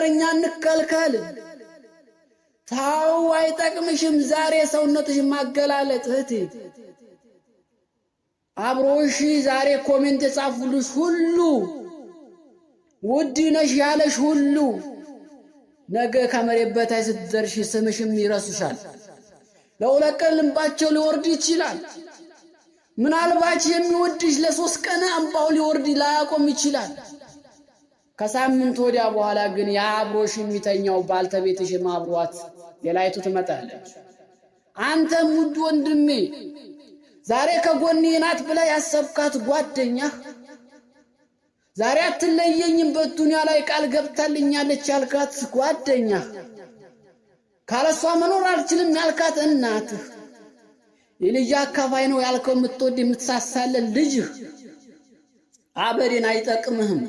ነገር እኛ እንከልከል። ታው አይጠቅምሽም ዛሬ ሰውነትሽ ማገላለጥ እህቴ። አብሮሽ ዛሬ ኮሜንት የጻፉልሽ ሁሉ ውድ ነሽ ያለሽ ሁሉ ነገ ከመሬት በታይ ስትደርሺ ስምሽም ይረሱሻል። ለሁለት ቀን ልባቸው ሊወርድ ይችላል። ምናልባት የሚወድሽ ለሶስት ቀን አምባው ሊወርድ ላያቆም ይችላል። ከሳምንት ወዲያ በኋላ ግን ያ አብሮሽ የሚተኛው ባልተቤትሽ ማብሯት ሌላይቱ ትመጣለች። አንተም ውድ ወንድሜ ዛሬ ከጎኔ ናት ብላ ያሰብካት ጓደኛህ ዛሬ አትለየኝም በዱንያ ላይ ቃል ገብታልኛለች ያልካት ጓደኛህ ካለሷ መኖር አልችልም ያልካት እናትህ የልጅ አካፋይ ነው ያልከው የምትወድ የምትሳሳለን ልጅህ አበዴን አይጠቅምህም።